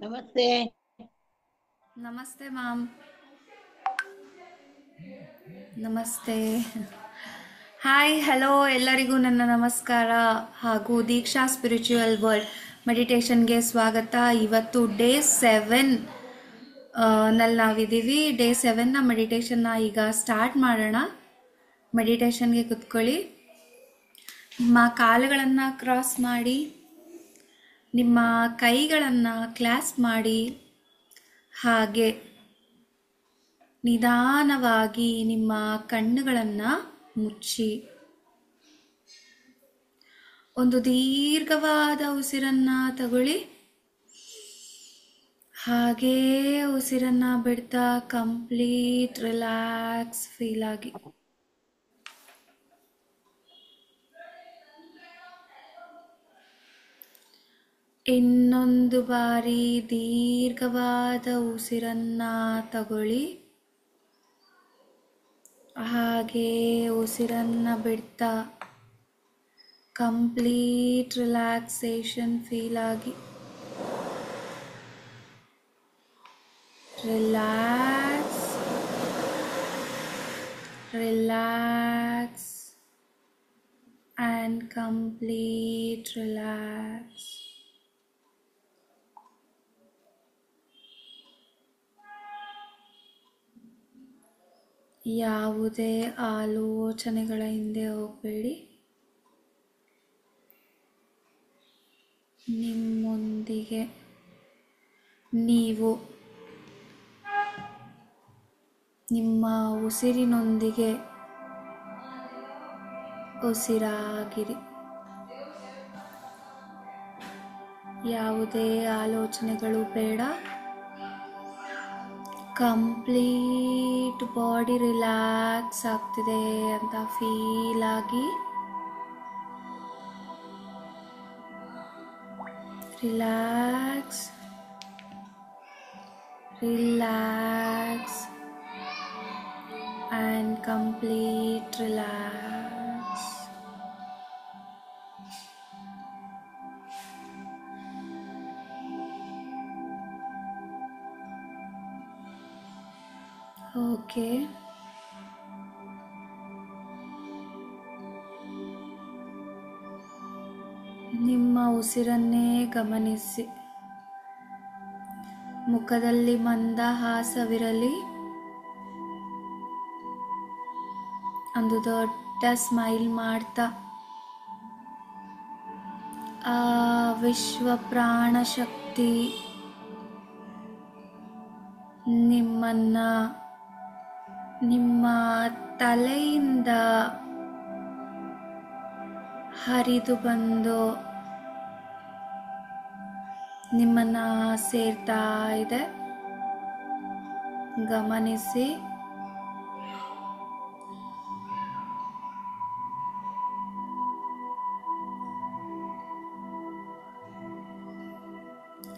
ನಮಸ್ತೆ. ನಮಸ್ತೆ ಮ್ಯಾಮ್. ನಮಸ್ತೆ. ಹಾಯ್ ಹಲೋ ಎಲ್ಲರಿಗೂ ನನ್ನ ನಮಸ್ಕಾರ ಹಾಗೂ ದೀಕ್ಷಾ ಸ್ಪಿರಿಚುವಲ್ ವರ್ಲ್ಡ್ ಮೆಡಿಟೇಷನ್ಗೆ ಸ್ವಾಗತ. ಇವತ್ತು ಡೇ 7 ನಲ್ಲಿ ನಾವಿದ್ದೀವಿ. ಡೇ 7ನ ಮೆಡಿಟೇಷನ್ನ ಈಗ ಸ್ಟಾರ್ಟ್ ಮಾಡೋಣ. ಮೆಡಿಟೇಷನ್ಗೆ ಕುತ್ಕೊಳ್ಳಿ. ನಿಮ್ಮ ಕಾಲುಗಳನ್ನು ಕ್ರಾಸ್ ಮಾಡಿ, ನಿಮ್ಮ ಕೈಗಳನ್ನು ಕ್ಲಾಸ್ಪ್ ಮಾಡಿ, ಹಾಗೆ ನಿಧಾನವಾಗಿ ನಿಮ್ಮ ಕಣ್ಣುಗಳನ್ನು ಮುಚ್ಚಿ ಒಂದು ದೀರ್ಘವಾದ ಉಸಿರನ್ನು ತಗೊಳ್ಳಿ. ಹಾಗೇ ಉಸಿರನ್ನು ಬಿಡ್ತಾ ಕಂಪ್ಲೀಟ್ ರಿಲ್ಯಾಕ್ಸ್ ಫೀಲ್ ಆಗಿ ಇನ್ನೊಂದು ಬಾರಿ ದೀರ್ಘವಾದ ಉಸಿರನ್ನ ತಗೊಳ್ಳಿ. ಹಾಗೆ ಉಸಿರನ್ನ ಬಿಡ್ತಾ ಕಂಪ್ಲೀಟ್ ರಿಲ್ಯಾಕ್ಸೇಷನ್ ಫೀಲ್ ಆಗಿ relax relax and complete relax. ಯಾವುದೇ ಆಲೋಚನೆಗಳ ಹಿಂದೆ ಹೋಗಬೇಡಿ. ನಿಮ್ಮೊಂದಿಗೆ ನೀವು ನಿಮ್ಮ ಉಸಿರಿನೊಂದಿಗೆ ಉಸಿರಾಗಿರಿ. ಯಾವುದೇ ಆಲೋಚನೆಗಳು ಬೇಡ. ಕಂಪ್ಲೀಟ್ ಬಾಡಿ ರಿಲ್ಯಾಕ್ಸ್ ಆಗ್ತಿದೆ ಅಂತ ಫೀಲ್ ಆಗಿ relax relax and complete relax. Okay. ನಿಮ್ಮ ಉಸಿರನ್ನೇ ಗಮನಿಸಿ. ಮುಖದಲ್ಲಿ ಮಂದಹಾಸವಿರಲಿ. ಒಂದು ದೊಡ್ಡ ಸ್ಮೈಲ್ ಮಾಡ್ತಾ ಆ ವಿಶ್ವ ಪ್ರಾಣಶಕ್ತಿ ನಿಮ್ಮನ್ನ ನಿಮ್ಮ ತಲೆಯಿಂದ ಹರಿದು ಬಂದು ನಿಮ್ಮನ್ನ ಸೇರ್ತಾ ಇದೆ. ಗಮನಿಸಿ.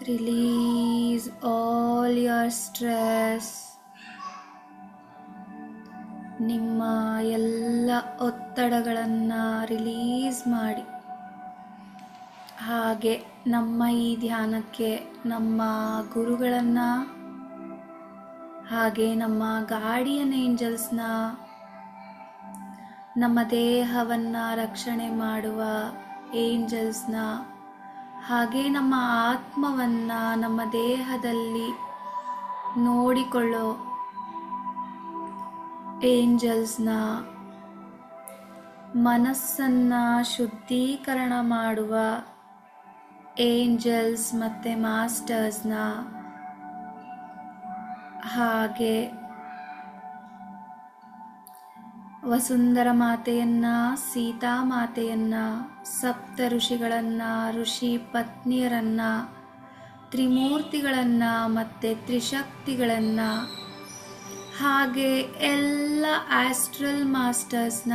Release all your stress. ನಿಮ್ಮ ಎಲ್ಲ ಒತ್ತಡಗಳನ್ನು ರಿಲೀಸ್ ಮಾಡಿ. ಹಾಗೆ ನಮ್ಮ ಈ ಧ್ಯಾನಕ್ಕೆ ನಮ್ಮ ಗುರುಗಳನ್ನು, ಹಾಗೆ ನಮ್ಮ ಗಾರ್ಡಿಯನ್ ಏಂಜಲ್ಸ್ನ, ನಮ್ಮ ದೇಹವನ್ನು ರಕ್ಷಣೆ ಮಾಡುವ ಏಂಜಲ್ಸ್ನ, ಹಾಗೆ ನಮ್ಮ ಆತ್ಮವನ್ನು ನಮ್ಮ ದೇಹದಲ್ಲಿ ನೋಡಿಕೊಳ್ಳೋ ಏಂಜಲ್ಸ್ನ, ಮನಸ್ಸನ್ನು ಶುದ್ಧೀಕರಣ ಮಾಡುವ ಏಂಜಲ್ಸ್ ಮತ್ತು ಮಾಸ್ಟರ್ಸ್ನ, ಹಾಗೆ ವಸುಂಧರ ಮಾತೆಯನ್ನ, ಸೀತಾ ಮಾತೆಯನ್ನ, ಸಪ್ತ ಋಷಿಗಳನ್ನ, ಋಷಿ ಪತ್ನಿಯರನ್ನ, ತ್ರಿಮೂರ್ತಿಗಳನ್ನ ಮತ್ತು ತ್ರಿಶಕ್ತಿಗಳನ್ನ, ಹಾಗೆ ಎಲ್ಲ ಆಸ್ಟ್ರಲ್ ಮಾಸ್ಟರ್ಸ್ನ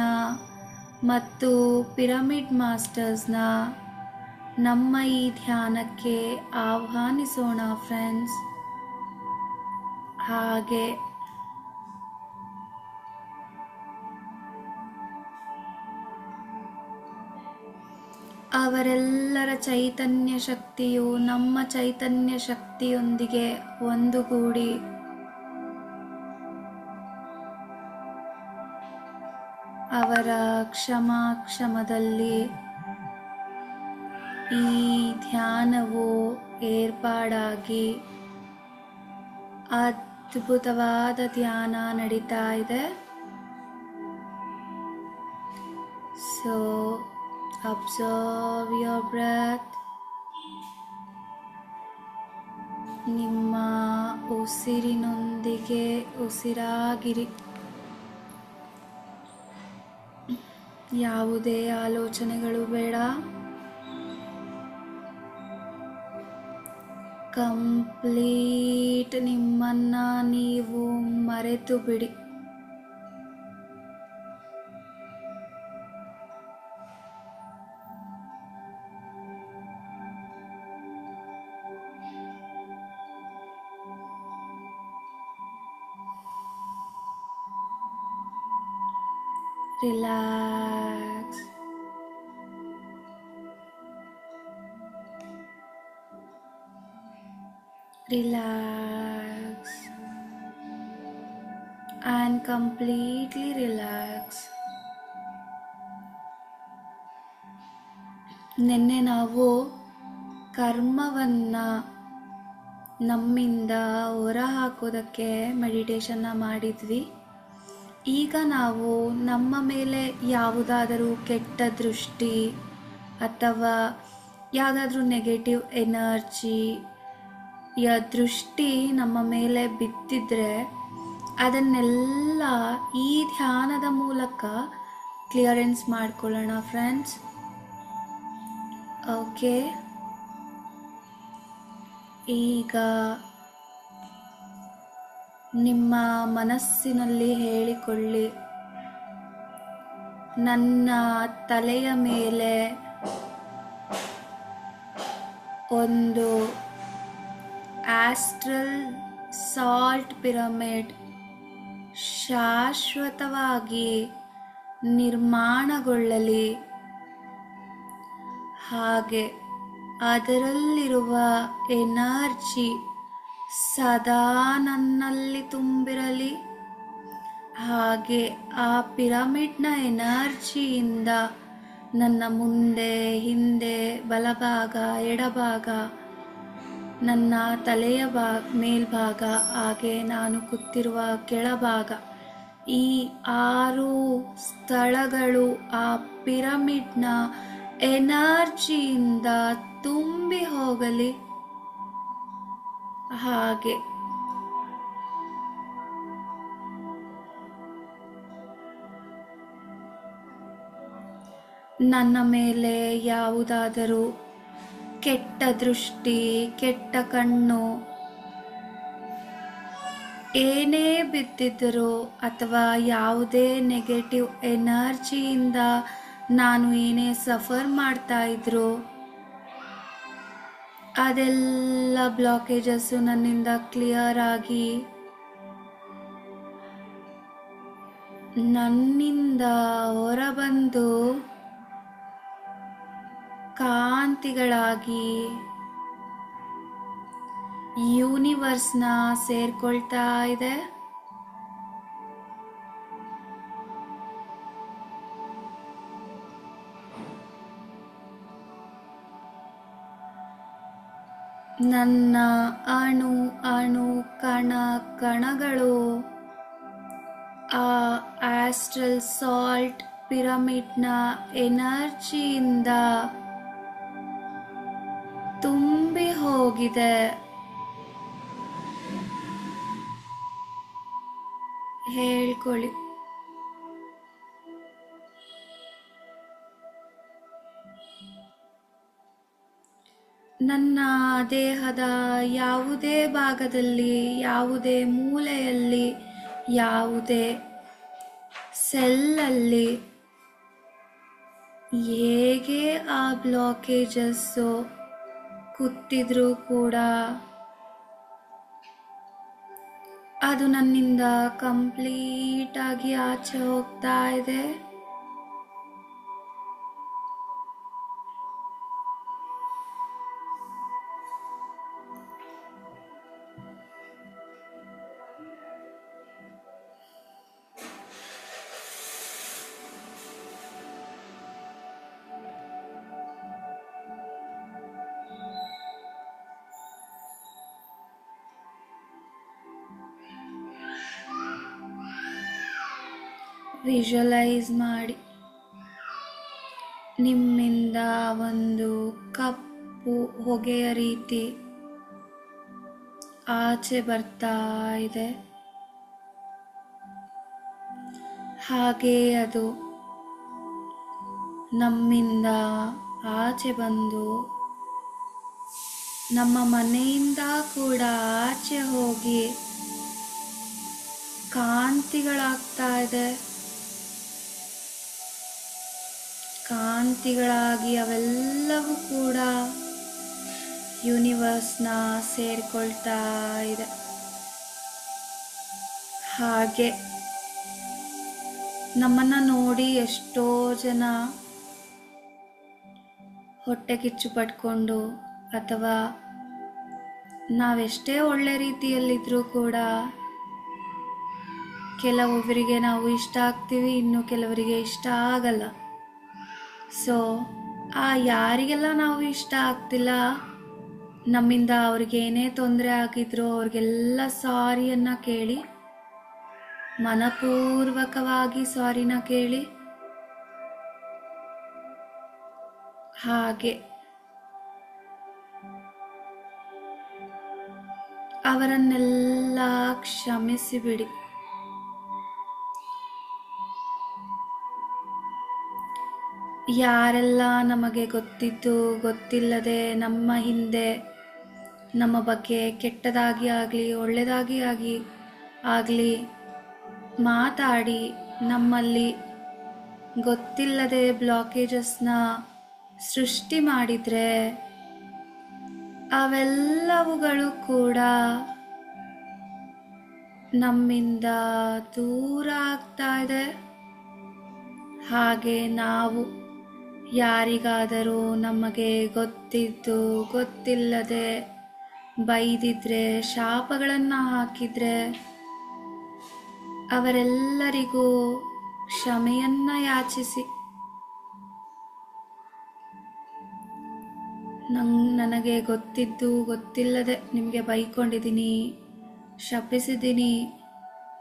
ಮತ್ತು ಪಿರಮಿಡ್ ಮಾಸ್ಟರ್ಸ್ನ ನಮ್ಮ ಈ ಧ್ಯಾನಕ್ಕೆ ಆಹ್ವಾನಿಸೋಣ ಫ್ರೆಂಡ್ಸ್. ಹಾಗೆ ಅವರೆಲ್ಲರ ಚೈತನ್ಯ ಶಕ್ತಿಯು ನಮ್ಮ ಚೈತನ್ಯ ಶಕ್ತಿಯೊಂದಿಗೆ ಒಂದುಗೂಡಿ ಅವರ ಕ್ಷಮಾಕ್ಷಮದಲ್ಲಿ ಈ ಧ್ಯಾನವು ಏರ್ಪಾಡಾಗಿ ಅದ್ಭುತವಾದ ಧ್ಯಾನ ನಡೀತಾ ಇದೆ. So observe your breath. ನಿಮ್ಮ ಉಸಿರಿನೊಂದಿಗೆ ಉಸಿರಾಗಿರಿ. ಯಾವುದೇ ಆಲೋಚನೆಗಳು ಬೇಡ. ಕಂಪ್ಲೀಟ್ ನಿಮ್ಮನ್ನ ನೀವು ಮರೆತು ಬಿಡಿ. Relax. Relax. And completely relax. ನಿನ್ನೆ ನಾವು ಕರ್ಮವನ್ನು ನಮ್ಮಿಂದ ಹೊರಹಾಕೋದಕ್ಕೆ ಮೆಡಿಟೇಷನ್ನ ಮಾಡಿದ್ವಿ. ಈಗ ನಾವು ನಮ್ಮ ಮೇಲೆ ಯಾವುದಾದರೂ ಕೆಟ್ಟ ದೃಷ್ಟಿ ಅಥವಾ ಯಾವುದಾದ್ರೂ ನೆಗೆಟಿವ್ ಎನರ್ಜಿಯ ದೃಷ್ಟಿ ನಮ್ಮ ಮೇಲೆ ಬಿದ್ದಿದ್ರೆ ಅದನ್ನೆಲ್ಲ ಈ ಧ್ಯಾನದ ಮೂಲಕ ಕ್ಲಿಯರೆನ್ಸ್ ಮಾಡ್ಕೊಳ್ಳೋಣ ಫ್ರೆಂಡ್ಸ್. ಓಕೆ, ಈಗ ನಿಮ್ಮ ಮನಸ್ಸಿನಲ್ಲಿ ಹೇಳಿಕೊಳ್ಳಿ, ನನ್ನ ತಲೆಯ ಮೇಲೆ ಒಂದು ಆಸ್ಟ್ರಲ್ ಸಾಲ್ಟ್ ಪಿರಮಿಡ್ ಶಾಶ್ವತವಾಗಿ ನಿರ್ಮಾಣಗೊಳ್ಳಲಿ. ಹಾಗೆ ಅದರಲ್ಲಿರುವ ಎನರ್ಜಿ ಸದಾ ನನ್ನಲ್ಲಿ ತುಂಬಿರಲಿ. ಹಾಗೆ ಆ ಪಿರಮಿಡ್ನ ಎನರ್ಜಿಯಿಂದ ನನ್ನ ಮುಂದೆ, ಹಿಂದೆ, ಬಲಭಾಗ, ಎಡಭಾಗ, ನನ್ನ ತಲೆಯ ಮೇಲ್ಭಾಗ, ಹಾಗೆ ನಾನು ಕೂತಿರುವ ಕೆಳಭಾಗ, ಈ 6 ಸ್ಥಳಗಳು ಆ ಪಿರಮಿಡ್ನ ಎನರ್ಜಿಯಿಂದ ತುಂಬಿ ಹೋಗಲಿ. ಹಾಗೆ ನನ್ನ ಮೇಲೆ ಯಾವುದಾದರೂ ಕೆಟ್ಟ ದೃಷ್ಟಿ, ಕೆಟ್ಟ ಕಣ್ಣು ಏನೇ ಬಿದ್ದಿದ್ದರೂ ಅಥವಾ ಯಾವುದೇ ನೆಗೆಟಿವ್ ಎನರ್ಜಿಯಿಂದ ನಾನು ಏನೇ ಸಫರ್ ಮಾಡ್ತಾ ಇದ್ರು ಅದೆಲ್ಲ ಬ್ಲಾಕೇಜಸ್ಸು ನನ್ನಿಂದ ಕ್ಲಿಯರ್ ಆಗಿ ನನ್ನಿಂದ ಹೊರಬಂದು ಕಾಂತಿಗಳಾಗಿ ಯೂನಿವರ್ಸ್ನ ಸೇರ್ಕೊಳ್ತಾ ಇದೆ. ನನ್ನ ಅಣು ಅಣು ಕಣ ಕಣಗಳು ಆ ಆಸ್ಟ್ರಲ್ ಸಾಲ್ಟ್ ಪಿರಮಿಡ್ನ ಎನರ್ಜಿಯಿಂದ ತುಂಬಿ ಹೋಗಿದೆ. ಹೇಳ್ಕೊಳ್ಳಿ, ನನ್ನ ದೇಹದ ಯಾವುದೇ ಭಾಗದಲ್ಲಿ, ಯಾವುದೇ ಮೂಲೆಯಲ್ಲಿ, ಯಾವುದೇ ಸೆಲ್ಲಲ್ಲಿ ಹೇಗೆ ಆ ಬ್ಲಾಕೇಜಸ್ಸು ಕೂತಿದ್ರೂ ಕೂಡ ಅದು ನನ್ನಿಂದ ಕಂಪ್ಲೀಟ್ ಆಗಿ ಆಚೆ ಹೋಗ್ತಾ ಇದೆ. ವಿಜುವಲೈಸ್ ಮಾಡಿ ನಿಮ್ಮಿಂದ ಒಂದು ಕಪ್ಪು ಹೊಗೆಯ ರೀತಿ ಆಚೆ ಬರ್ತಾ ಇದೆ. ಹಾಗೆ ಅದು ನಮ್ಮಿಂದ ಆಚೆ ಬಂದು ನಮ್ಮ ಮನೆಯಿಂದ ಕೂಡ ಆಚೆ ಹೋಗಿ ಕಾಂತಿಗಳಾಗ್ತಾ ಇದೆ. ಕಾಂತಿಗಳಾಗಿ ಅವೆಲ್ಲವೂ ಕೂಡ ಯೂನಿವರ್ಸ್ನ ಸೇರಿಕೊಳ್ತಾ ಇದೆ. ಹಾಗೆ ನಮ್ಮನ್ನ ನೋಡಿ ಎಷ್ಟೋ ಜನ ಹೊಟ್ಟೆ ಕಿಚ್ಚು ಪಟ್ಕೊಂಡು ಅಥವಾ ನಾವೆಷ್ಟೇ ಒಳ್ಳೆ ರೀತಿಯಲ್ಲಿದ್ರೂ ಕೂಡ ಕೆಲವೊಬ್ಬರಿಗೆ ನಾವು ಇಷ್ಟ ಆಗ್ತೀವಿ, ಇನ್ನು ಕೆಲವರಿಗೆ ಇಷ್ಟ ಆಗಲ್ಲ. ಸೊ ಯಾರಿಗೆಲ್ಲ ನಾವು ಇಷ್ಟ ಆಗ್ತಿಲ್ಲ, ನಮ್ಮಿಂದ ಅವ್ರಿಗೆ ಏನೇ ತೊಂದರೆ ಆಗಿದ್ರು ಅವ್ರಿಗೆಲ್ಲ ಸಾರಿಯನ್ನ ಕೇಳಿ, ಮನಪೂರ್ವಕವಾಗಿ ಸಾರಿನ ಕೇಳಿ, ಹಾಗೆ ಅವರನ್ನೆಲ್ಲ ಕ್ಷಮಿಸಿಬಿಡಿ. ಯಾರೆಲ್ಲ ನಮಗೆ ಗೊತ್ತಿದ್ದು ಗೊತ್ತಿಲ್ಲದೆ ನಮ್ಮ ಹಿಂದೆ ನಮ್ಮ ಬಗ್ಗೆ ಕೆಟ್ಟದಾಗಿ ಆಗಲಿ ಒಳ್ಳೆಯದಾಗಿ ಆಗಲಿ ಮಾತಾಡಿ ನಮ್ಮಲ್ಲಿ ಗೊತ್ತಿಲ್ಲದೆ ಬ್ಲಾಕೇಜಸ್ನ ಸೃಷ್ಟಿ ಮಾಡಿದರೆ ಅವೆಲ್ಲವುಗಳು ಕೂಡ ನಮ್ಮಿಂದ ದೂರ ಆಗ್ತಾ ಇದೆ. ಹಾಗೆ ನಾವು ಯಾರಿಗಾದರೂ ನಮಗೆ ಗೊತ್ತಿದ್ದು ಗೊತ್ತಿಲ್ಲದೆ ಬೈದಿದ್ರೆ, ಶಾಪಗಳನ್ನು ಹಾಕಿದ್ರೆ ಅವರೆಲ್ಲರಿಗೂ ಕ್ಷಮೆಯನ್ನ ಯಾಚಿಸಿ. ನನಗೆ ಗೊತ್ತಿದ್ದು ಗೊತ್ತಿಲ್ಲದೆ ನಿಮಗೆ ಬೈಕೊಂಡಿದ್ದೀನಿ, ಶಪಿಸಿದ್ದೀನಿ,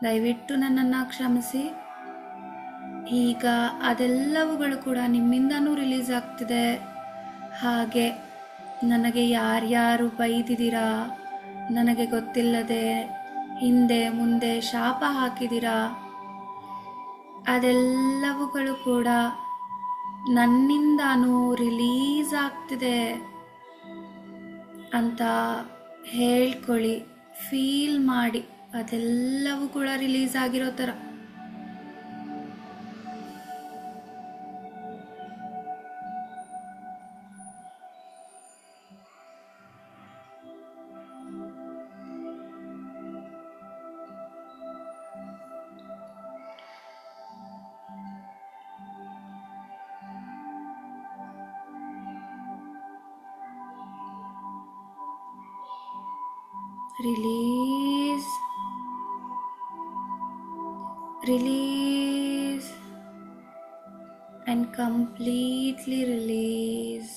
ದಯವಿಟ್ಟು ನನ್ನನ್ನು ಕ್ಷಮಿಸಿ. ಈಗ ಅದೆಲ್ಲವುಗಳು ಕೂಡ ನಿಮ್ಮಿಂದನೂ ರಿಲೀಸ್ ಆಗ್ತಿದೆ. ಹಾಗೆ ನನಗೆ ಯಾರ್ಯಾರು ಬೈದಿದ್ದೀರಾ, ನನಗೆ ಗೊತ್ತಿಲ್ಲದೆ ಹಿಂದೆ ಮುಂದೆ ಶಾಪ ಹಾಕಿದ್ದೀರಾ, ಅದೆಲ್ಲವುಗಳು ಕೂಡ ನನ್ನಿಂದನೂ ರಿಲೀಸ್ ಆಗ್ತಿದೆ ಅಂತ ಹೇಳ್ಕೊಳ್ಳಿ. ಫೀಲ್ ಮಾಡಿ, ಅದೆಲ್ಲವೂ ಕೂಡ ರಿಲೀಸ್ ಆಗಿರೋ ಥರ. Release, release and completely release.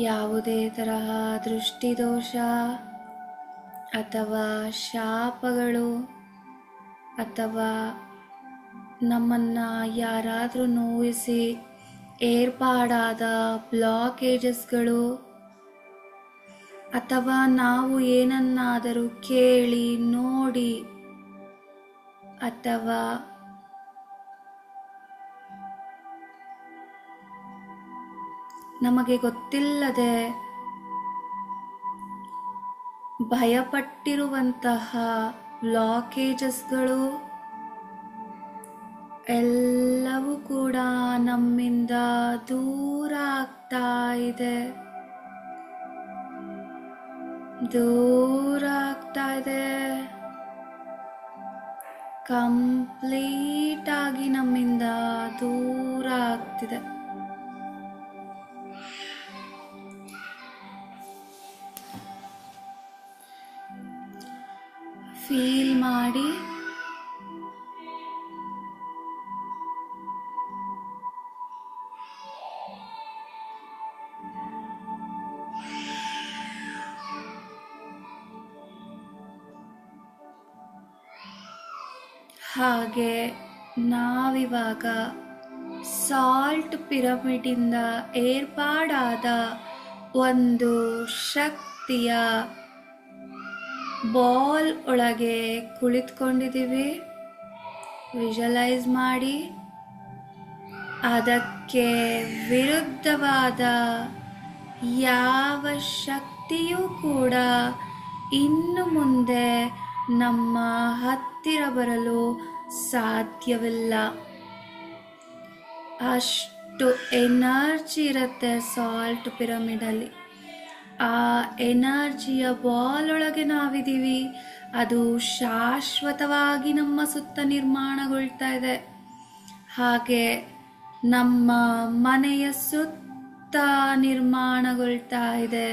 ಯಾವುದೇ ತರಹ ದೃಷ್ಟಿದೋಷ ಅಥವಾ ಶಾಪಗಳು ಅಥವಾ ನಮ್ಮನ್ನು ಯಾರಾದರೂ ನೋಯಿಸಿ ಏರ್ಪಾಡಾದ ಬ್ಲಾಕೇಜಸ್ಗಳು ಅಥವಾ ನಾವು ಏನನ್ನಾದರೂ ಕೇಳಿ ನೋಡಿ ಅಥವಾ ನಮಗೆ ಗೊತ್ತಿಲ್ಲದೆ ಭಯಪಟ್ಟಿರುವಂತಹ ಬ್ಲಾಕೇಜಸ್ಗಳು ಎಲ್ಲವೂ ಕೂಡ ನಮ್ಮಿಂದ ದೂರ ಆಗ್ತಾ ಇದೆ, ದೂರ ಆಗ್ತಾ ಇದೆ. ಕಂಪ್ಲೀಟ್ ಆಗಿ ನಮ್ಮಿಂದ ದೂರ ಆಗ್ತಿದೆ. ಫೀಲ್ ಮಾಡಿ. ಹಾಗೆ ನಾವಿವಾಗ ಸಾಲ್ಟ್ ಪಿರಮಿಡಿಂದ ಏರ್ಪಾಡಾದ ಒಂದು ಶಕ್ತಿಯ ಬಾಲ್ ಒಳಗೆ ಕುಳಿತುಕೊಂಡಿದ್ದೀವಿ. ವಿಜುವಲೈಸ್ ಮಾಡಿ. ಅದಕ್ಕೆ ವಿರುದ್ಧವಾದ ಯಾವ ಶಕ್ತಿಯೂ ಕೂಡ ಇನ್ನು ಮುಂದೆ ನಮ್ಮ ಹತ್ತಿರ ಬರಲು ಸಾಧ್ಯವಿಲ್ಲ. ಅಷ್ಟು ಎನರ್ಜಿ ಇರುತ್ತೆ ಸಾಲ್ಟ್ ಪಿರಮಿಡಲ್ಲಿ. ಆ ಎನರ್ಜಿಯ ಬಾಲ್ ಒಳಗೆ ನಾವಿದ್ದೀವಿ. ಅದು ಶಾಶ್ವತವಾಗಿ ನಮ್ಮ ಸುತ್ತ ನಿರ್ಮಾಣಗೊಳ್ತಾ ಇದೆ. ಹಾಗೆ ನಮ್ಮ ಮನೆಯ ಸುತ್ತ ನಿರ್ಮಾಣಗೊಳ್ತಾ ಇದೆ.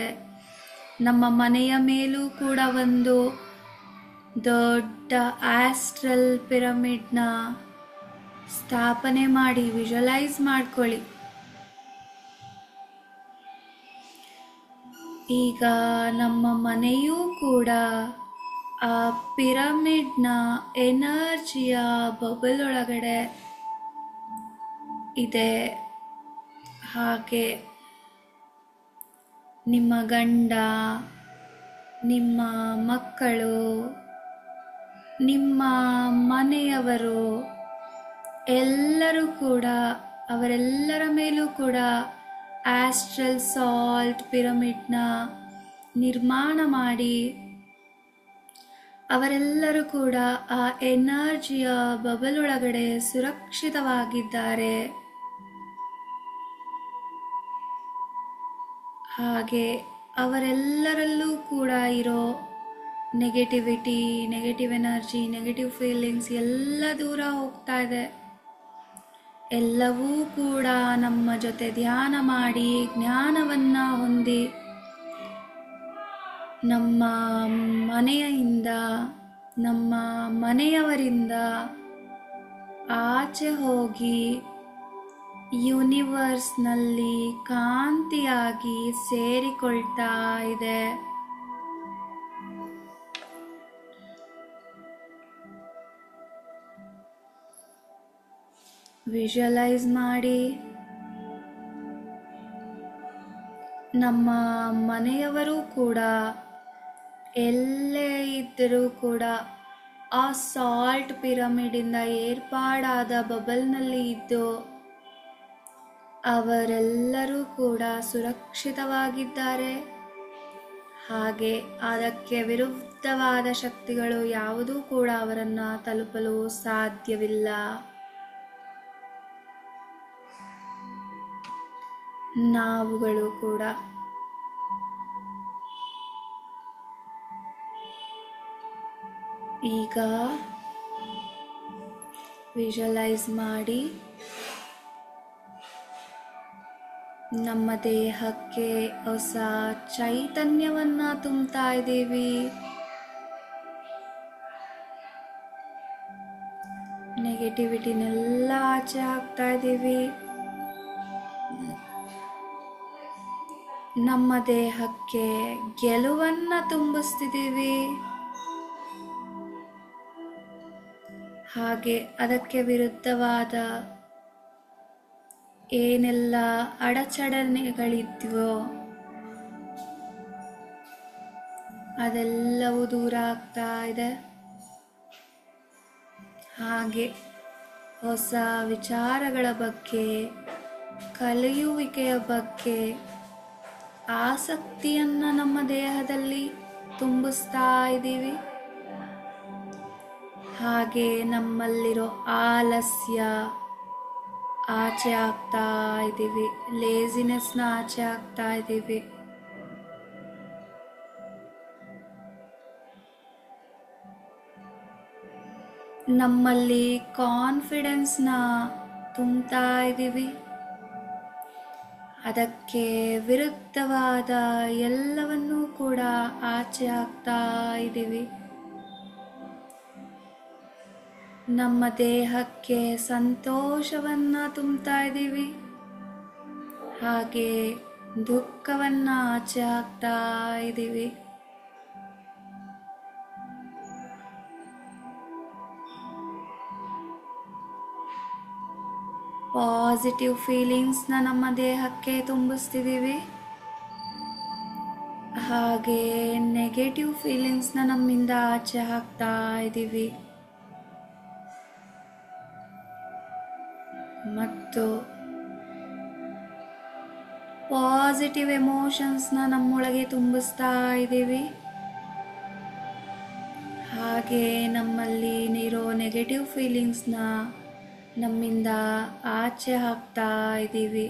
ನಮ್ಮ ಮನೆಯ ಮೇಲೂ ಕೂಡ ಒಂದು ದೊಡ್ಡ ಆಸ್ಟ್ರಲ್ ಪಿರಮಿಡ್ನ ಸ್ಥಾಪನೆ ಮಾಡಿ ವಿಜುವಲೈಸ್ ಮಾಡ್ಕೊಳ್ಳಿ. ಈಗ ನಮ್ಮ ಮನೆಯೂ ಕೂಡ ಆ ಪಿರಮಿಡ್ನ ಎನರ್ಜಿಯ ಬಬಲ್ ಒಳಗಡೆ ಇದೆ. ಹಾಗೆ ನಿಮ್ಮ ಗಂಡ, ನಿಮ್ಮ ಮಕ್ಕಳು, ನಿಮ್ಮ ಮನೆಯವರು ಎಲ್ಲರೂ ಕೂಡ, ಅವರೆಲ್ಲರ ಮೇಲೂ ಕೂಡ ಆಸ್ಟ್ರಲ್ ಸಾಲ್ಟ್ ಪಿರಮಿಡ್ನ ನಿರ್ಮಾಣ ಮಾಡಿ ಅವರೆಲ್ಲರೂ ಕೂಡ ಆ ಎನರ್ಜಿಯ ಬಬಲ್ ಒಳಗಡೆ ಸುರಕ್ಷಿತವಾಗಿದ್ದಾರೆ. ಹಾಗೆ ಅವರೆಲ್ಲರಲ್ಲೂ ಕೂಡ ಇರೋ negativity, negative energy, negative feelings ಎಲ್ಲ ದೂರ ಹೋಗ್ತಾ ಇದೆ. ಎಲ್ಲವೂ ಕೂಡ ನಮ್ಮ ಜೊತೆ ಧ್ಯಾನ ಮಾಡಿ ಜ್ಞಾನವನ್ನು ಹೊಂದಿ ನಮ್ಮ ಮನೆಯಿಂದ, ನಮ್ಮ ಮನೆಯವರಿಂದ ಆಚೆ ಹೋಗಿ ಯೂನಿವರ್ಸ್ನಲ್ಲಿ ಕಾಂತಿಯಾಗಿ ಸೇರಿಕೊಳ್ತಾ ಇದೆ. ವಿಜುವಲೈಸ್ ಮಾಡಿ. ನಮ್ಮ ಮನೆಯವರು ಕೂಡ ಎಲ್ಲೇ ಇದ್ದರೂ ಕೂಡ ಆ ಸಾಲ್ಟ್ ಪಿರಮಿಡಿಂದ ಏರ್ಪಾಡಾದ ಬಬಲ್ನಲ್ಲಿ ಇದ್ದು ಅವರೆಲ್ಲರೂ ಕೂಡ ಸುರಕ್ಷಿತವಾಗಿದ್ದಾರೆ. ಹಾಗೆ ಅದಕ್ಕೆ ವಿರುದ್ಧವಾದ ಶಕ್ತಿಗಳು ಯಾವುದೂ ಕೂಡ ಅವರನ್ನು ತಲುಪಲು ಸಾಧ್ಯವಿಲ್ಲ. ನಾವುಗಳು ಕೂಡ ಈಗ ವಿಜುವಲೈಸ್ ಮಾಡಿ ನಮ್ಮ ದೇಹಕ್ಕೆ ಹೊಸ ಚೈತನ್ಯವನ್ನ ತುಂಬ್ತಾ ಇದ್ದೀವಿ. ನೆಗೆಟಿವಿಟಿನೆಲ್ಲ ಆಚೆ ಹಾಕ್ತಾ ಇದ್ದೀವಿ. ನಮ್ಮ ದೇಹಕ್ಕೆ ಗೆಲುವನ್ನ ತುಂಬಿಸ್ತಿದ್ದೀವಿ. ಹಾಗೆ ಅದಕ್ಕೆ ವಿರುದ್ಧವಾದ ಏನೆಲ್ಲ ಅಡಚಣೆಗಳಿದ್ವೋ ಅದೆಲ್ಲವೂ ದೂರ ಆಗ್ತಾ ಇದೆ. ಹಾಗೆ ಹೊಸ ವಿಚಾರಗಳ ಬಗ್ಗೆ, ಕಲಿಯುವಿಕೆಯ ಬಗ್ಗೆ ಆಸಕ್ತಿಯನ್ನ ನಮ್ಮ ದೇಹದಲ್ಲಿ ತುಂಬಿಸ್ತಾ ಇದ್ದೀವಿ. ಹಾಗೆ ನಮ್ಮಲ್ಲಿರೋ ಆಲಸ್ಯ ಆಚೆ ಆಗ್ತಾ ಇದ್ದೀವಿ. ಲೇಜಿನೆಸ್ನ ಆಚೆ ಆಗ್ತಾ ಇದ್ದೀವಿ. ನಮ್ಮಲ್ಲಿ ಕಾನ್ಫಿಡೆನ್ಸ್ನ ತುಂಬ್ತಾ ಇದ್ದೀವಿ. ಅದಕ್ಕೆ ವಿರುದ್ಧವಾದ ಎಲ್ಲವನ್ನೂ ಕೂಡ ಆಚೆ ಹಾಕ್ತಾ ಇದ್ದೀವಿ. ನಮ್ಮ ದೇಹಕ್ಕೆ ಸಂತೋಷವನ್ನ ತುಂಬ್ತಾ ಇದ್ದೀವಿ. ಹಾಗೆ ದುಃಖವನ್ನ ಆಚೆ ಹಾಕ್ತಾ ಇದ್ದೀವಿ. ಪಾಸಿಟಿವ್ ಫೀಲಿಂಗ್ಸ್ನ ನಮ್ಮ ದೇಹಕ್ಕೆ ತುಂಬಿಸ್ತಿದ್ದೀವಿ. ಹಾಗೆ ನೆಗೆಟಿವ್ ಫೀಲಿಂಗ್ಸ್ನ ನಮ್ಮಿಂದ ಆಚೆ ಹಾಕ್ತಾ ಇದ್ದೀವಿ. ಮತ್ತು ಪಾಸಿಟಿವ್ ಎಮೋಷನ್ಸ್ನ ನಮ್ಮೊಳಗೆ ತುಂಬಿಸ್ತಾ ಇದ್ದೀವಿ. ಹಾಗೆ ನಮ್ಮಲ್ಲಿ ಇರೋ ನೆಗೆಟಿವ್ ಫೀಲಿಂಗ್ಸ್ನ ನಮ್ಮಿಂದ ಆಚೆ ಹಾಕ್ತಾ ಇದ್ದೀವಿ.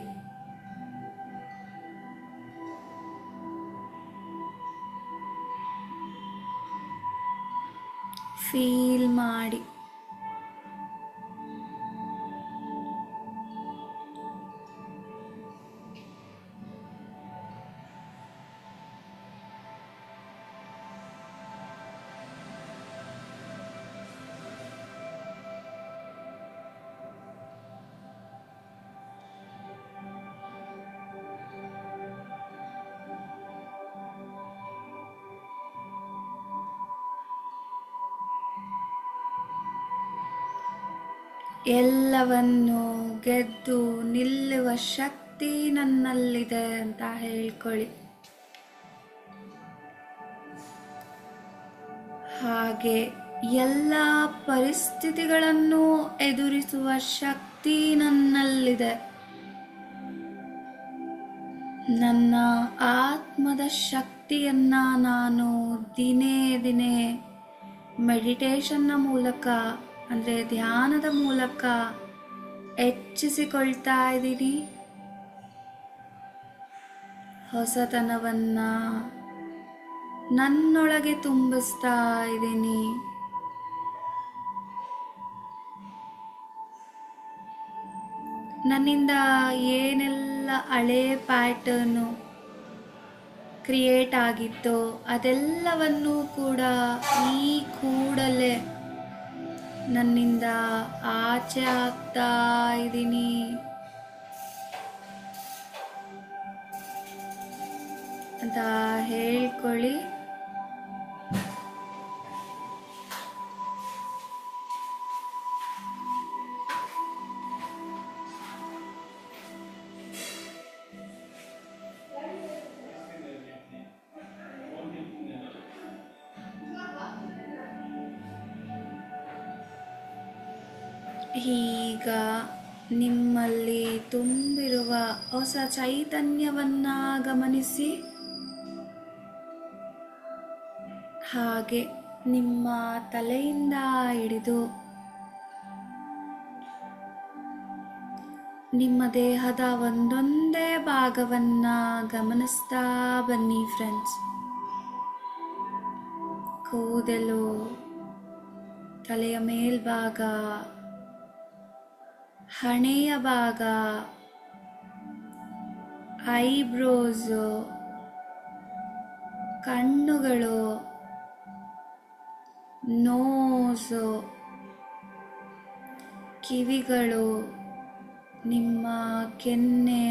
ಫೀಲ್ ಮಾಡಿ. ಎಲ್ಲವನ್ನು ಗೆದ್ದು ನಿಲ್ಲುವ ಶಕ್ತಿ ನನ್ನಲ್ಲಿದೆ ಅಂತ ಹೇಳ್ಕೊಳ್ಳಿ. ಹಾಗೆ ಎಲ್ಲ ಪರಿಸ್ಥಿತಿಗಳನ್ನು ಎದುರಿಸುವ ಶಕ್ತಿ ನನ್ನಲ್ಲಿದೆ. ನನ್ನ ಆತ್ಮದ ಶಕ್ತಿಯನ್ನ ನಾನು ದಿನೇ ದಿನೇ ಮೆಡಿಟೇಷನ್ನ ಮೂಲಕ ಅಂದರೆ ಧ್ಯಾನದ ಮೂಲಕ ಹೆಚ್ಚಿಸಿಕೊಳ್ತಾ ಇದ್ದೀನಿ. ಹೊಸತನವನ್ನ ನನ್ನೊಳಗೆ ತುಂಬಿಸ್ತಾ ಇದ್ದೀನಿ. ನನ್ನಿಂದ ಏನೆಲ್ಲ ಹಳೆ ಪ್ಯಾಟರ್ನು ಕ್ರಿಯೇಟ್ ಆಗಿತ್ತೋ ಅದೆಲ್ಲವನ್ನೂ ಕೂಡ ಈ ಕೂಡಲೇ ನನ್ನಿಂದ ಆಚೆ ಆಗ್ತಾ ಇದ್ದೀನಿ. ಅಂತ ಹೇಳ್ಕೊಳ್ಳಿ. ಈಗ ನಿಮ್ಮಲ್ಲಿ ತುಂಬಿರುವ ಹೊಸ ಚೈತನ್ಯವನ್ನ ಗಮನಿಸಿ. ಹಾಗೆ ನಿಮ್ಮ ತಲೆಯಿಂದ ಹಿಡಿದು ನಿಮ್ಮ ದೇಹದ ಒಂದೊಂದೇ ಭಾಗವನ್ನ ಗಮನಿಸ್ತಾ ಬನ್ನಿ ಫ್ರೆಂಡ್ಸ್. ಕೂದಲು, ತಲೆಯ ಮೇಲ್ಭಾಗ, ಹಣೆಯ ಭಾಗ, ಐಬ್ರೋಸು, ಕಣ್ಣುಗಳು, ನೋಸು, ಕಿವಿಗಳು, ನಿಮ್ಮ ಕೆನ್ನೆ,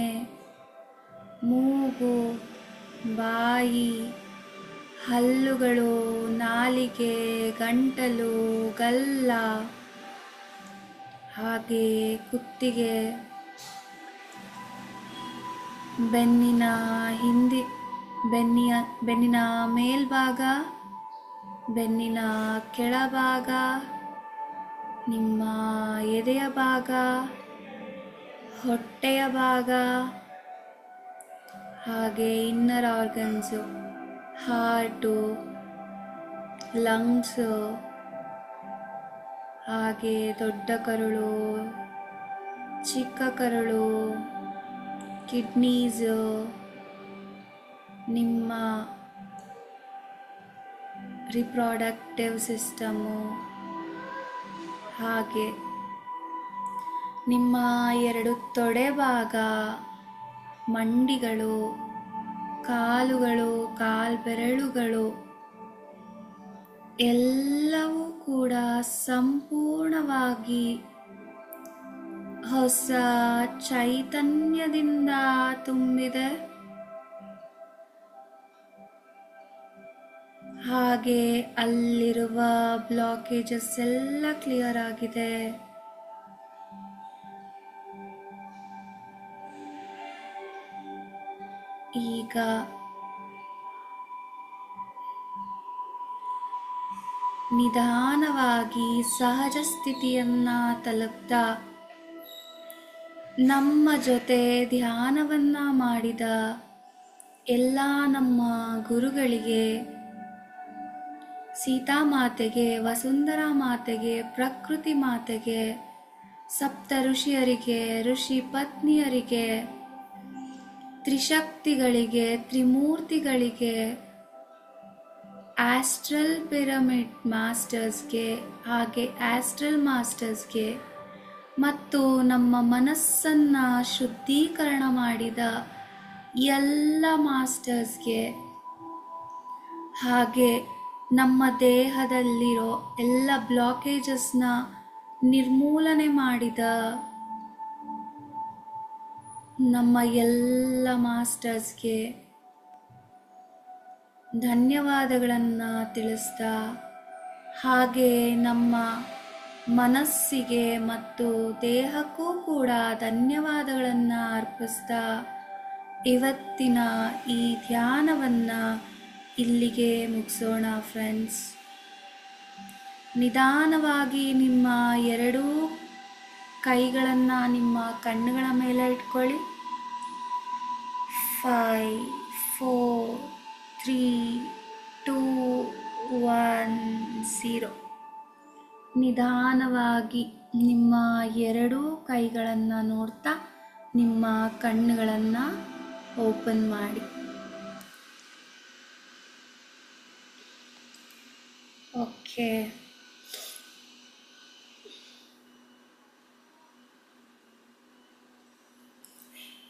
ಮೂಗು, ಬಾಯಿ, ಹಲ್ಲುಗಳು, ನಾಲಿಗೆ, ಗಂಟಲು, ಗಲ್ಲ, ಹಾಗೆ ಕುತ್ತಿಗೆ, ಬೆನ್ನಿನ ಮೇಲ್ಭಾಗ, ಬೆನ್ನಿನ ಕೆಳಭಾಗ, ನಿಮ್ಮ ಎದೆಯ ಭಾಗ, ಹೊಟ್ಟೆಯ ಭಾಗ, ಹಾಗೆ ಇನ್ನರ್ ಆರ್ಗನ್ಸು, ಹಾರ್ಟು, ಲಂಗ್ಸು, ಹಾಗೆ ದೊಡ್ಡ ಕರುಳು, ಚಿಕ್ಕ ಕರುಳು, ಕಿಡ್ನೀಸು, ನಿಮ್ಮ ರಿಪ್ರೊಡಕ್ಟಿವ್ ಸಿಸ್ಟಮು, ಹಾಗೆ ನಿಮ್ಮ ಎರಡು ತೊಡೆ ಭಾಗ, ಮಂಡಿಗಳು, ಕಾಲುಗಳು, ಕಾಲ್ಬೆರಳುಗಳು ಎಲ್ಲವೂ ಕೂಡ ಸಂಪೂರ್ಣವಾಗಿ ಹೊಸ ಚೈತನ್ಯದಿಂದ ತುಂಬಿದೆ. ಹಾಗೆ ಅಲ್ಲಿರುವ ಬ್ಲಾಕೇಜಸ್ ಎಲ್ಲ ಕ್ಲಿಯರ್ ಆಗಿದೆ. ಈಗ ನಿಧಾನವಾಗಿ ಸಹಜ ಸ್ಥಿತಿಯನ್ನ ತಲುಪ್ತಾ ನಮ್ಮ ಜೊತೆ ಧ್ಯಾನವನ್ನ ಮಾಡಿದ ಎಲ್ಲ ನಮ್ಮ ಗುರುಗಳಿಗೆ, ಸೀತಾಮಾತೆಗೆ, ವಸುಂಧರಾ ಮಾತೆಗೆ, ಪ್ರಕೃತಿ ಮಾತೆಗೆ, ಸಪ್ತ ಋಷಿಯರಿಗೆ, ಋಷಿ ಪತ್ನಿಯರಿಗೆ, ತ್ರಿಶಕ್ತಿಗಳಿಗೆ, ತ್ರಿಮೂರ್ತಿಗಳಿಗೆ, ಆಸ್ಟ್ರಲ್ ಪಿರಮಿಡ್ ಮಾಸ್ಟರ್ಸ್ಗೆ, ಹಾಗೆ ಆಸ್ಟ್ರಲ್ ಮಾಸ್ಟರ್ಸ್ಗೆ ಮತ್ತು ನಮ್ಮ ಮನಸ್ಸನ್ನು ಶುದ್ಧೀಕರಣ ಮಾಡಿದ ಎಲ್ಲ ಮಾಸ್ಟರ್ಸ್ಗೆ, ಹಾಗೆ ನಮ್ಮ ದೇಹದಲ್ಲಿರೋ ಎಲ್ಲ ಬ್ಲಾಕೇಜಸ್ನ ನಿರ್ಮೂಲನೆ ಮಾಡಿದ ನಮ್ಮ ಎಲ್ಲ ಮಾಸ್ಟರ್ಸ್ಗೆ ಧನ್ಯವಾದಗಳನ್ನು ತಿಳಿಸ್ತಾ, ಹಾಗೆ ನಮ್ಮ ಮನಸ್ಸಿಗೆ ಮತ್ತು ದೇಹಕ್ಕೂ ಕೂಡ ಧನ್ಯವಾದಗಳನ್ನು ಅರ್ಪಿಸ್ತಾ ಇವತ್ತಿನ ಈ ಧ್ಯಾನವನ್ನು ಇಲ್ಲಿಗೆ ಮುಗಿಸೋಣ ಫ್ರೆಂಡ್ಸ್. ನಿಧಾನವಾಗಿ ನಿಮ್ಮ ಎರಡೂ ಕೈಗಳನ್ನು ನಿಮ್ಮ ಕಣ್ಣುಗಳ ಮೇಲೆ ಇಟ್ಕೊಳ್ಳಿ. 5 4 3 2 1 0. ನಿಧಾನವಾಗಿ ನಿಮ್ಮ ಎರಡೂ ಕೈಗಳನ್ನು ನೋಡ್ತಾ ನಿಮ್ಮ ಕಣ್ಣುಗಳನ್ನು ಓಪನ್ ಮಾಡಿ. ಓಕೆ,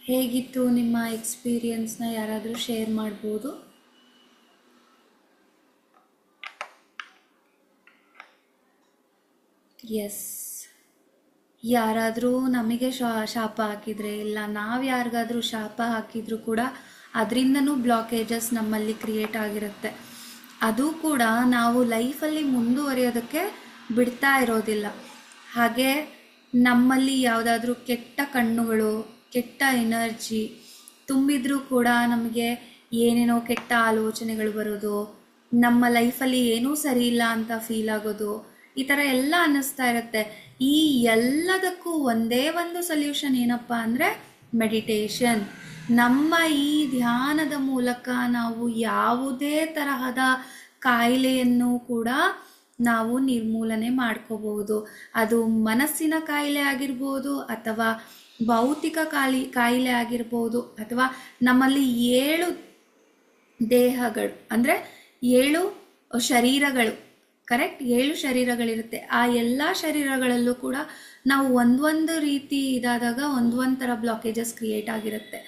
ಹೇಗಿತ್ತು ನಿಮ್ಮ ಎಕ್ಸ್ಪೀರಿಯನ್ಸ್ನ ಯಾರಾದರೂ ಶೇರ್ ಮಾಡ್ಬೋದು? ಎಸ್, ಯಾರಾದರೂ ನಮಗೆ ಶಾಪ ಹಾಕಿದರೆ, ಇಲ್ಲ ನಾವು ಯಾರಿಗಾದರೂ ಶಾಪ ಹಾಕಿದರೂ ಕೂಡ ಅದರಿಂದನೂ ಬ್ಲಾಕೇಜಸ್ ನಮ್ಮಲ್ಲಿ ಕ್ರಿಯೇಟ್ ಆಗಿರುತ್ತೆ. ಅದು ಕೂಡ ನಾವು ಲೈಫಲ್ಲಿ ಮುಂದುವರಿಯೋದಕ್ಕೆ ಬಿಡ್ತಾ ಇರೋದಿಲ್ಲ. ಹಾಗೆ ನಮ್ಮಲ್ಲಿ ಯಾವುದಾದ್ರೂ ಕೆಟ್ಟ ಕಣ್ಣುಗಳು, ಕೆಟ್ಟ ಎನರ್ಜಿ ತುಂಬಿದ್ರೂ ಕೂಡ ನಮಗೆ ಏನೇನೋ ಕೆಟ್ಟ ಆಲೋಚನೆಗಳು ಬರೋದು, ನಮ್ಮ ಲೈಫಲ್ಲಿ ಏನೂ ಸರಿ ಇಲ್ಲ ಅಂತ ಫೀಲ್ ಆಗೋದು, ಈ ಥರ ಎಲ್ಲ ಅನ್ನಿಸ್ತಾ ಇರುತ್ತೆ. ಈ ಎಲ್ಲದಕ್ಕೂ ಒಂದೇ ಒಂದು ಸೊಲ್ಯೂಷನ್ ಏನಪ್ಪ ಅಂದರೆ ಮೆಡಿಟೇಷನ್. ನಮ್ಮ ಈ ಧ್ಯಾನದ ಮೂಲಕ ನಾವು ಯಾವುದೇ ತರಹದ ಕಾಯಿಲೆಯನ್ನು ಕೂಡ ನಾವು ನಿರ್ಮೂಲನೆ ಮಾಡ್ಕೋಬಹುದು. ಅದು ಮನಸ್ಸಿನ ಕಾಯಿಲೆ ಆಗಿರ್ಬೋದು, ಅಥವಾ ಭೌತಿಕ ಕಾಯಿಲೆ ಆಗಿರ್ಬೋದು, ಅಥವಾ ನಮ್ಮಲ್ಲಿ 7 ದೇಹಗಳು ಅಂದರೆ 7 ಶರೀರಗಳು, ಕರೆಕ್ಟ್, 7 ಶರೀರಗಳಿರುತ್ತೆ. ಆ ಎಲ್ಲ ಶರೀರಗಳಲ್ಲೂ ಕೂಡ ನಾವು ಒಂದೊಂದು ರೀತಿ ಇದಾದಾಗ ಒಂದೊಂದು ಥರ ಬ್ಲಾಕೇಜಸ್ ಕ್ರಿಯೇಟ್ ಆಗಿರುತ್ತೆ.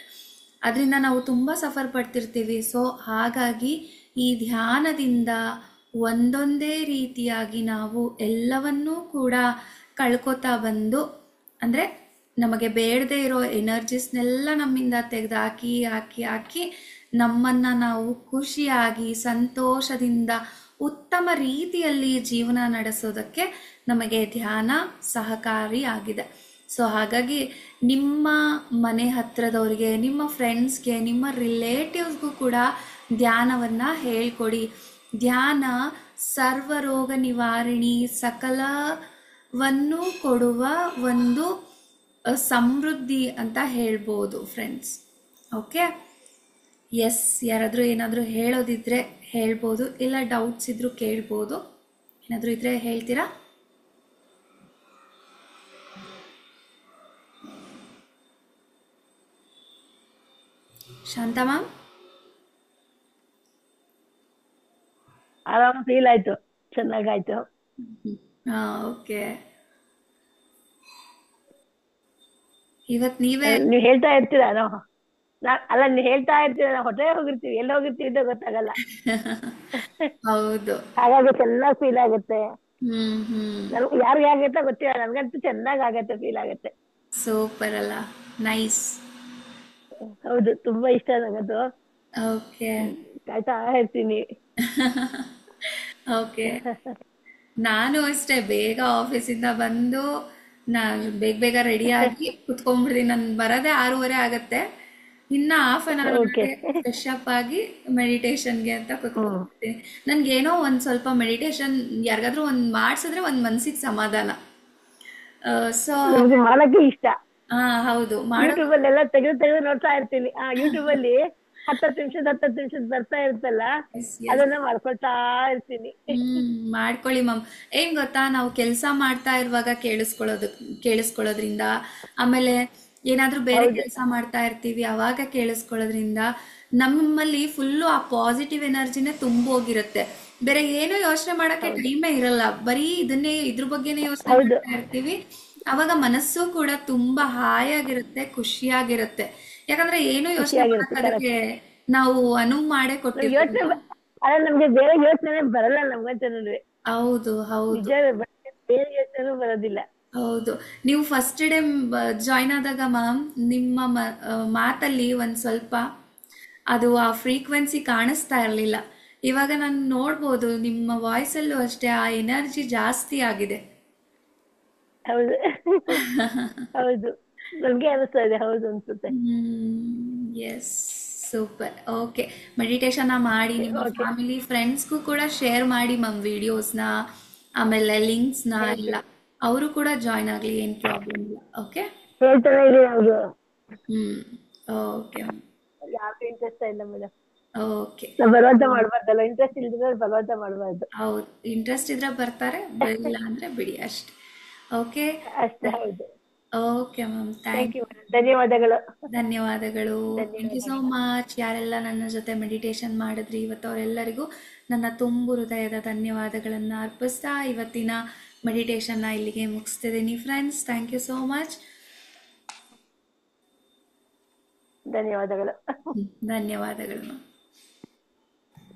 ಅದರಿಂದ ನಾವು ತುಂಬ ಸಫರ್ ಪಡ್ತಿರ್ತೀವಿ. ಸೊ ಹಾಗಾಗಿ ಈ ಧ್ಯಾನದಿಂದ ಒಂದೊಂದೇ ರೀತಿಯಾಗಿ ನಾವು ಎಲ್ಲವನ್ನೂ ಕೂಡ ಕಳ್ಕೊತಾ ಬಂದು, ಅಂದರೆ ನಮಗೆ ಬೇಡದೇ ಇರೋ ಎನರ್ಜಿಸ್ನೆಲ್ಲ ನಮ್ಮಿಂದ ತೆಗೆದು ಹಾಕಿ ಹಾಕಿ ಹಾಕಿ ನಮ್ಮನ್ನು ನಾವು ಖುಷಿಯಾಗಿ ಸಂತೋಷದಿಂದ ಉತ್ತಮ ರೀತಿಯಲ್ಲಿ ಜೀವನ ನಡೆಸೋದಕ್ಕೆ ನಮಗೆ ಧ್ಯಾನ ಸಹಕಾರಿಯಾಗಿದೆ. ಸೊ ಹಾಗಾಗಿ ನಿಮ್ಮ ಮನೆ ಹತ್ತಿರದವ್ರಿಗೆ, ನಿಮ್ಮ ಫ್ರೆಂಡ್ಸ್ಗೆ, ನಿಮ್ಮ ರಿಲೇಟಿವ್ಸ್ಗೂ ಕೂಡ ಧ್ಯಾನವನ್ನು ಹೇಳ್ಕೊಡಿ. ಧ್ಯಾನ ಸರ್ವರೋಗ ನಿವಾರಣಿ, ಸಕಲವನ್ನು ಕೊಡುವ ಒಂದು ಸಮೃದ್ಧಿ ಅಂತ ಹೇಳ್ಬೋದು ಫ್ರೆಂಡ್ಸ್. ಓಕೆ, ಎಸ್, ಯಾರಾದರೂ ಏನಾದರೂ ಹೇಳೋದಿದ್ರೆ ಹೇಳ್ಬೋದು, ಇಲ್ಲ ಡೌಟ್ಸ್ ಇದ್ದರೂ ಕೇಳ್ಬೋದು. ಏನಾದರೂ ಇದ್ರೆ ಹೇಳ್ತೀರಾ? ಶಾಂತ ಮ್ಯಾಮ್? ಆರಾಮ ಫೀಲ್ ಆಯ್ತು, ಚೆನ್ನಾಗಾಯ್ತು. ಓಕೆ, ಇವತ್ತು ನೀವೇ ನೀವು ಹೇಳ್ತಾ ಇರ್ತೀರಾ? ಅಲ್ಲ, ನೀವು ಹೇಳ್ತಾ ಇರ್ತೀರ, ನಾವು ಹೊಟ್ಟೆ ಹೋಗಿರ್ತೀವಿ, ಎಲ್ಲಿ ಹೋಗಿರ್ತೀವಿ ಅಂತ ಗೊತ್ತಾಗಲ್ಲ. ಹೌದು, ಹಾಗಾಗಿ ಚೆನ್ನಾಗಿ ಫೀಲ್ ಆಗುತ್ತೆ. ಹ್ಮ್ ಯಾರಿಗೆ ಆಗತ್ತೆ ಗೊತ್ತಿಲ್ಲ, ನನ್ಗಂತೂ ಚೆನ್ನಾಗ್ ಆಗತ್ತೆ, ಫೀಲ್ ಆಗತ್ತೆ. ಸೂಪರ್ ಅಲ್ಲ, ನೈಸ್. ಹೌದು, ತುಂಬಾ ಇಷ್ಟ ನನಗದು. ಓಕೆ, ಕಾಯ್ತಾ ಇರ್ತೀನಿ. ಓಕೆ, ನಾನು ಅಷ್ಟೇ ಬೇಗ ಆಫೀಸಿಂದ ಬಂದು ನಾನು ಬೇಗ ರೆಡಿ ಆಗಿ ಕುತ್ಕೊಂಡ್ಬಿಡ್ತೀನಿ. ನಾನು ಬರೋದೇ 6:30 ಆಗತ್ತೆ. ಇನ್ನ half an hour okay. Fresh up ಆಗಿ ಮೆಡಿಟೇಷನ್ಗೆ ಅಂತ ಹ್ಮ್. ಕೂತ್ಕೊಳ್ತೀನಿ. ನನ್ಗೇನೋ ಒಂದ್ ಸ್ವಲ್ಪ ಮೆಡಿಟೇಷನ್ ಯಾರಿಗಾದ್ರೂ ಒಂದ್ ಮಾಡ್ಸಿದ್ರೆ ಒಂದ್ ಮನ್ಸಿಗೆ ಸಮಾಧಾನ. ಸೊ ನಮ್ಗೆ ಮಾಡಕ್ಕೆ ಇಷ್ಟ. ಹಾ ಹೌದು, ಮಾಡೋದು. ಯೂಟ್ಯೂಬ್ ಅಲ್ಲೆಲ್ಲ ತೆಗೆದು ತೆಗೆದು ನೋಡ್ತಾ ಇರ್ತೀನಿ. ಯೂಟ್ಯೂಬ್ ಅಲ್ಲಿ 10 ನಿಮಿಷದ ಬರ್ತಾ ಇರುತ್ತಲ್ಲ, ಎಸ್ ಎಸ್. ಅದನ್ನ ಮಾಡ್ಕೊಳ್ತಾ ಇರ್ತೀನಿ. ಮಾಡ್ಕೊಳ್ಳಿ ಮ್ಯಾಮ್. ಏನ್ ಗೊತ್ತಾ, ನಾವು ಕೆಲಸ ಮಾಡ್ತಾ ಇರುವಾಗ ಕೇಳಿಸ್ಕೊಳ್ಳೋದ್ರಿಂದ, ಆಮೇಲೆ ಏನಾದ್ರೂ ಬೇರೆ ಹೌದು, ಕೆಲಸ ಮಾಡ್ತಾ ಇರ್ತೀವಿ ಅವಾಗ ಕೇಳಿಸ್ಕೊಳ್ಳೋದ್ರಿಂದ ನಮ್ಮಲ್ಲಿ ಫುಲ್ಲು ಆ ಪಾಸಿಟಿವ್ ಎನರ್ಜಿನೇ ತುಂಬೋಗಿರುತ್ತೆ. ಬೇರೆ ಏನೋ ಯೋಚನೆ ಮಾಡಕ್ಕೆ ಹೌದು, ಟೈಮೇ ಇರಲ್ಲ, ಬರೀ ಇದ್ರ ಬಗ್ಗೆನೇ ಯೋಚನೆ ಹೌದು. ಮಾಡ್ತಾ ಇರ್ತೀವಿ. ಅವಾಗ ಮನಸ್ಸು ಕೂಡ ತುಂಬಾ ಹಾಯಾಗಿರುತ್ತೆ, ಖುಷಿಯಾಗಿರುತ್ತೆ. ಯಾಕಂದ್ರೆ ಏನೋ ಯೋಚನೆ ಖುಷಿಯಾಗಿರುತ್ತೆ, ಮಾಡಕ್ ಕರೆಕ್ಟ್. ಅದಕ್ಕೆ ನಾವು ಅನುವು ಮಾಡೇ ನಮ್ಗೆ ಯೋಚನೆ ಕೊಟ್ಟಿರ್ತೀವಿ. ಅಲ್ಲ, ನಮ್ಗೆ ಬೇರೆ ಯೋಚನೆ ಬರಲ್ಲ ನಮ್ಗಂತ ನೋಡ್ರಿ. ಹೌದು ನಿಜ, ಹೌದು ಬೇರೆ ಯೋಚನೆ ಬರೋದಿಲ್ಲ. ಹೌದು. ನೀವು ಫಸ್ಟ್ ಡೇ ಜಾಯ್ನ್ ಆದಾಗ ಮ್ಯಾಮ್, ನಿಮ್ಮ ಮಾತಲ್ಲಿ ಒಂದು ಸ್ವಲ್ಪ ಅದು ಆ ಫ್ರೀಕ್ವೆನ್ಸಿ ಕಾಣಿಸ್ತಾ ಇರಲಿಲ್ಲ. ಇವಾಗ ನಾನು ನೋಡ್ಬೋದು ನಿಮ್ಮ ವಾಯ್ಸಲ್ಲೂ ಅಷ್ಟೇ ಆ ಎನರ್ಜಿ ಜಾಸ್ತಿ ಆಗಿದೆ. ಹೌದು. ಹೌದು, ನಮ್ಗೆ ಅನಿಸ್ತಾ ಇದೆ, ಹೌದು ಅನ್ಸುತ್ತೆ. S, super. ಓಕೆ, ಮೆಡಿಟೇಷನ್ನ ಮಾಡಿ ನಿಮ್ಮ ಓಕೆ, ಫ್ಯಾಮಿಲಿ ಫ್ರೆಂಡ್ಸ್ಗೂ ಕೂಡ ಶೇರ್ ಮಾಡಿ ಮ್ಯಾಮ್ ವಿಡಿಯೋಸ್ನ, ಆಮೇಲೆ ಲಿಂಕ್ಸ್ನ ಎಲ್ಲ. ಹೇಳ್ತೇನೆ ಅವರು ಕೂಡ ಜಾಯ್ನ್ ಆಗಲಿ, ಏನು ಪ್ರಾಬ್ಲಮ್ ಇಲ್ಲ. ಓಕೆ. ಹೇಳ್ತಾನೆ ಇರಿ ಅವ್ರು. ಹ್ಮ್. ಓಕೆ. ಯಾಕೆ ಇಂಟ್ರೆಸ್ಟ್ ಇಲ್ಲ ಮೇಡಮ್. ಓಕೆ. ನಾವು ಬಲವಂತ ಮಾಡ್ಬಾರ್ದಲ್ಲ, ಇಂಟ್ರೆಸ್ಟ್ ಇಲ್ದಿದ್ರೆ ಬಲವಂತ ಮಾಡ್ಬಾರ್ದು. ಹೌದು, ಇಂಟ್ರೆಸ್ಟ್ ಇದ್ರೆ ಬರ್ತಾರೆ, ಇಲ್ಲ ಅಂದ್ರೆ ಬಿಡಿ ಅಷ್ಟೆ. ಓಕೆ. ಅಷ್ಟೇ, ಹೌದು. Okay ma'am, thank thank you madam, ಧನ್ಯವಾದಗಳು. ಧನ್ಯವಾದಗಳು. ಥ್ಯಾಂಕ್ ಯು ಸೋ ಧನ್ಯವಾದಗಳು. ಮಚ್. ಯಾರೆಲ್ಲ ನನ್ನ ಜೊತೆ ಮೆಡಿಟೇಷನ್ ಮಾಡಿದ್ರಿ ಇವತ್ತು, ಅವರೆಲ್ಲರಿಗೂ ನನ್ನ ತುಂಬು ಹೃದಯದ ಧನ್ಯವಾದಗಳನ್ನು ಅರ್ಪಿಸ್ತಾ ಇವತ್ತಿನ ಮೆಡಿಟೇಷನ್ನ ಇಲ್ಲಿಗೆ ಮುಗಿಸ್ತಿದ್ದೀನಿ friends. Thank you so much. ಧನ್ಯವಾದಗಳು. ಧನ್ಯವಾದಗಳು ಮ್ಯಾಮ್.